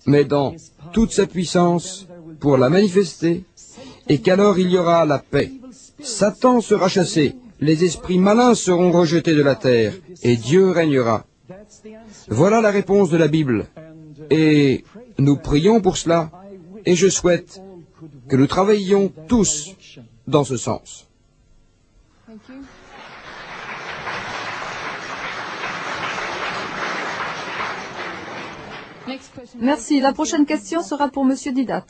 mais dans toute sa puissance pour la manifester, et qu'alors il y aura la paix. Satan sera chassé, les esprits malins seront rejetés de la terre, et Dieu régnera. Voilà la réponse de la Bible. Et nous prions pour cela, et je souhaite que nous travaillions tous dans ce sens. Merci. La prochaine question sera pour Monsieur Didat.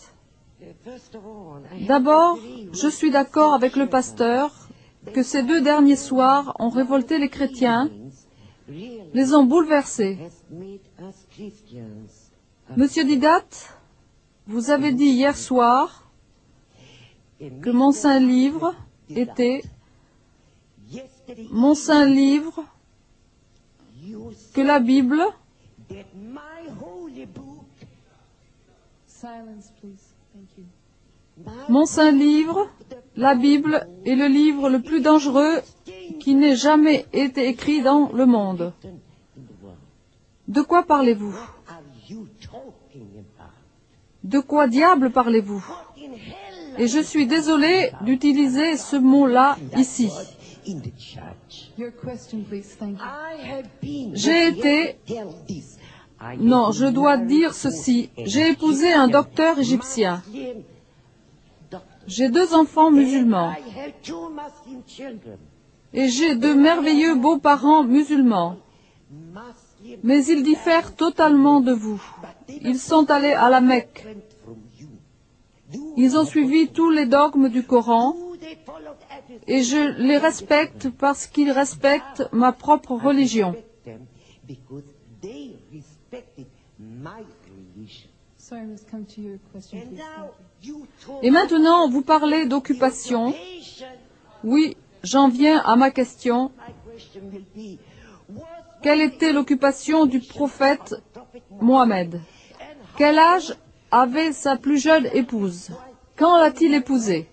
D'abord, je suis d'accord avec le pasteur que ces 2 derniers soirs ont révolté les chrétiens, les ont bouleversés. Monsieur Didat, vous avez dit hier soir que mon saint livre était mon saint livre, que la Bible, mon saint livre, la Bible est le livre le plus dangereux qui n'ait jamais été écrit dans le monde. De quoi parlez-vous? De quoi diable parlez-vous? Et je suis désolé d'utiliser ce mot-là ici. J'ai été... Non, je dois dire ceci. J'ai épousé un docteur égyptien. J'ai 2 enfants musulmans. Et j'ai 2 merveilleux beaux-parents musulmans. Mais ils diffèrent totalement de vous. Ils sont allés à la Mecque. Ils ont suivi tous les dogmes du Coran. Et je les respecte parce qu'ils respectent ma propre religion. Et maintenant, vous parlez d'occupation. Oui, j'en viens à ma question. Quelle était l'occupation du prophète Mohammed? Quel âge avait sa plus jeune épouse? Quand l'a-t-il épousée?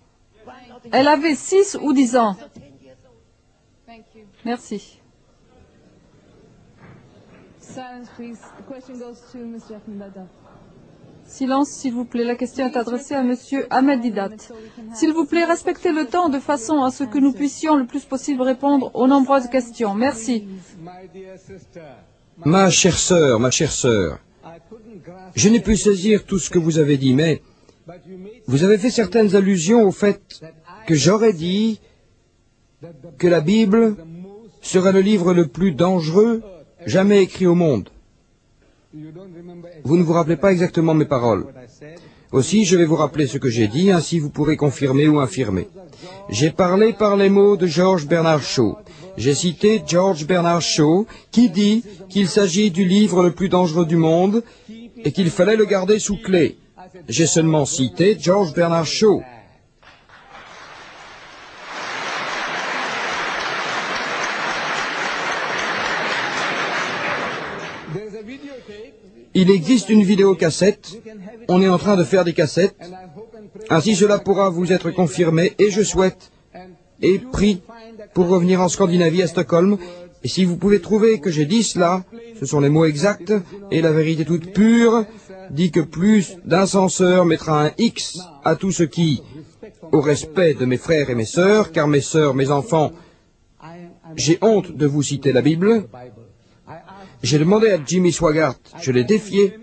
Elle avait 6 ou 10 ans. Merci. Silence, s'il vous plaît. La question est adressée à Monsieur Ahmed Didat. S'il vous plaît, respectez le temps de façon à ce que nous puissions le plus possible répondre aux nombreuses questions. Merci. Ma chère sœur, je n'ai pu saisir tout ce que vous avez dit, mais vous avez fait certaines allusions au fait que j'aurais dit que la Bible serait le livre le plus dangereux jamais écrit au monde. Vous ne vous rappelez pas exactement mes paroles. Aussi, je vais vous rappeler ce que j'ai dit, ainsi vous pourrez confirmer ou infirmer. J'ai parlé par les mots de George Bernard Shaw. J'ai cité George Bernard Shaw, qui dit qu'il s'agit du livre le plus dangereux du monde et qu'il fallait le garder sous clé. J'ai seulement cité George Bernard Shaw. Il existe une vidéocassette. On est en train de faire des cassettes. Ainsi, cela pourra vous être confirmé et je souhaite et prie pour revenir en Scandinavie à Stockholm. Et si vous pouvez trouver que j'ai dit cela, ce sont les mots exacts et la vérité toute pure dit que plus d'un censeur mettra un X à tout ce qui, au respect de mes frères et mes sœurs, car mes sœurs, mes enfants, j'ai honte de vous citer la Bible. J'ai demandé à Jimmy Swaggart, je l'ai défié,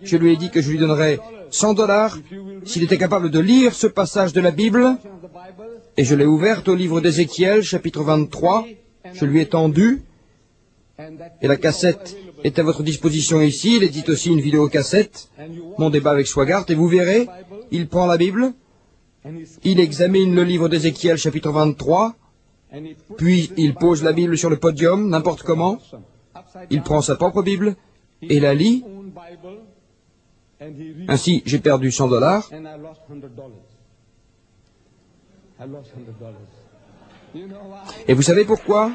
je lui ai dit que je lui donnerais $100 s'il était capable de lire ce passage de la Bible, et je l'ai ouverte au livre d'Ézéchiel, chapitre 23, je lui ai tendu, et la cassette est à votre disposition ici, il existe aussi une vidéocassette, mon débat avec Swaggart, et vous verrez, il prend la Bible, il examine le livre d'Ézéchiel, chapitre 23, puis il pose la Bible sur le podium, n'importe comment, il prend sa propre Bible et la lit. Ainsi, j'ai perdu $100. Et vous savez pourquoi?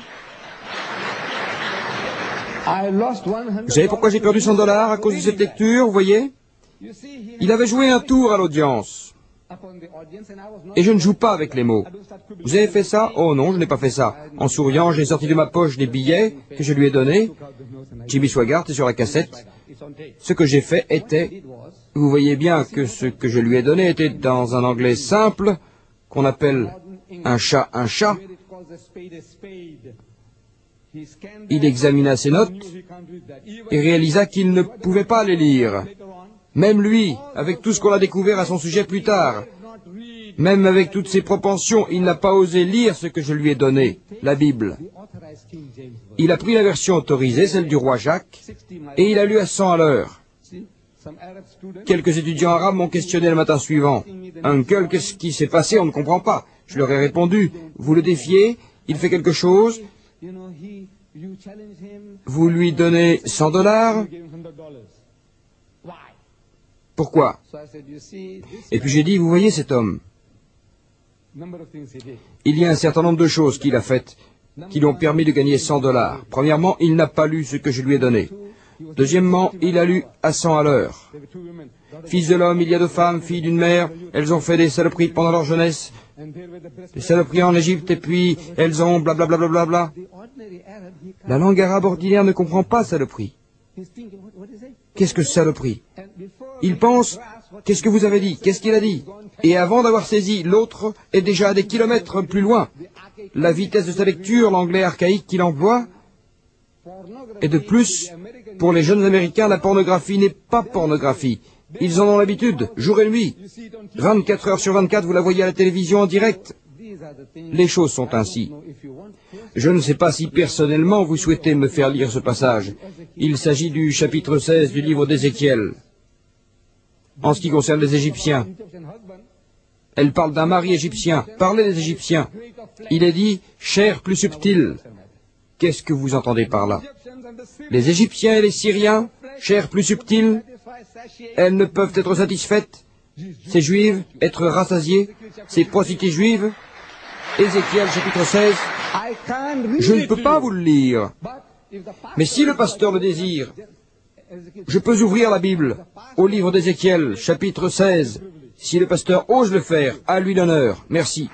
Vous savez pourquoi j'ai perdu $100 à cause de cette lecture, vous voyez? Il avait joué un tour à l'audience. Et je ne joue pas avec les mots. Vous avez fait ça? Oh non, je n'ai pas fait ça. En souriant, j'ai sorti de ma poche des billets que je lui ai donnés. Jimmy Swaggart est sur la cassette. Ce que j'ai fait était, vous voyez bien que ce que je lui ai donné était dans un anglais simple, qu'on appelle un chat. Il examina ses notes et réalisa qu'il ne pouvait pas les lire. Même lui, avec tout ce qu'on a découvert à son sujet plus tard, même avec toutes ses propensions, il n'a pas osé lire ce que je lui ai donné, la Bible. Il a pris la version autorisée, celle du roi Jacques, et il a lu à 100 à l'heure. Quelques étudiants arabes m'ont questionné le matin suivant. « Uncle, qu'est-ce qui s'est passé? On ne comprend pas. » Je leur ai répondu, « Vous le défiez, il fait quelque chose, vous lui donnez $100. Pourquoi? » Et puis j'ai dit, « Vous voyez cet homme? Il y a un certain nombre de choses qu'il a faites qui lui ont permis de gagner $100. Premièrement, il n'a pas lu ce que je lui ai donné. Deuxièmement, il a lu à 100 à l'heure. Fils de l'homme, il y a deux femmes, filles d'une mère, elles ont fait des saloperies pendant leur jeunesse, des saloperies en Égypte, et puis elles ont blablabla. Bla bla bla bla. La langue arabe ordinaire ne comprend pas saloperie. Qu'est-ce que saloperie? Il pense, qu'est-ce que vous avez dit? Qu'est-ce qu'il a dit? Et avant d'avoir saisi, l'autre est déjà à des kilomètres plus loin. La vitesse de sa lecture, l'anglais archaïque qu'il emploie, et de plus, pour les jeunes Américains, la pornographie n'est pas pornographie. Ils en ont l'habitude, jour et nuit. 24 heures sur 24, vous la voyez à la télévision en direct. Les choses sont ainsi. Je ne sais pas si personnellement vous souhaitez me faire lire ce passage. Il s'agit du chapitre 16 du livre d'Ézéchiel. En ce qui concerne les Égyptiens, elle parle d'un mari égyptien. Parlez des Égyptiens. Il est dit, chair plus subtile. Qu'est-ce que vous entendez par là? Les Égyptiens et les Syriens, chair plus subtile, elles ne peuvent être satisfaites. Ces Juives, être rassasiées, ces prostituées juives. Ézéchiel chapitre 16, je ne peux pas vous le lire. Mais si le pasteur le désire, je peux ouvrir la Bible au livre d'Ézéchiel chapitre 16. Si le pasteur ose le faire, à lui l'honneur. Merci.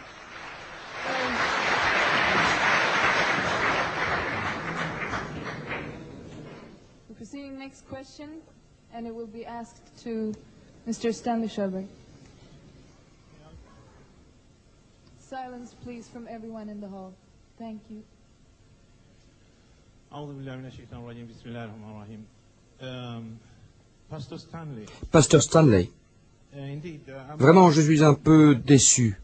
Next question, and it will be asked to Mr. Stanley Shelburne. Silence, please, from everyone in the hall. Thank you. Pasteur Stanley, vraiment, je suis un peu déçu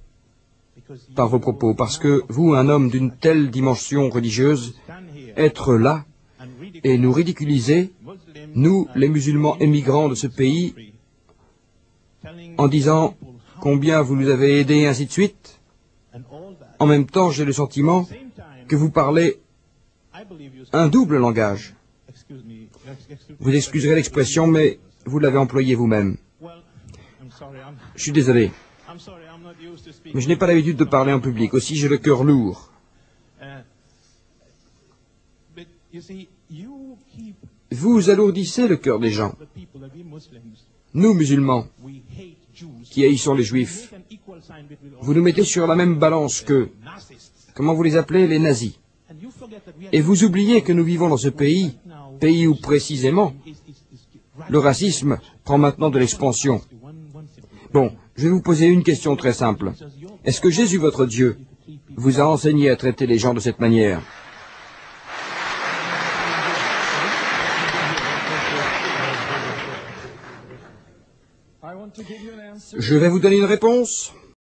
par vos propos, parce que vous, un homme d'une telle dimension religieuse, être là et nous ridiculiser, nous, les musulmans émigrants de ce pays, en disant combien vous nous avez aidés et ainsi de suite. En même temps, j'ai le sentiment que vous parlez un double langage. Vous excuserez l'expression, mais vous l'avez employé vous-même. Je suis désolé. Mais je n'ai pas l'habitude de parler en public. Aussi, j'ai le cœur lourd. Vous alourdissez le cœur des gens. Nous, musulmans, qui haïssons les Juifs, vous nous mettez sur la même balance que, comment vous les appelez, les nazis. Et vous oubliez que nous vivons dans ce pays, pays où précisément, le racisme prend maintenant de l'expansion. Bon, je vais vous poser une question très simple. Est-ce que Jésus, votre Dieu, vous a enseigné à traiter les gens de cette manière? Je vais vous donner une réponse.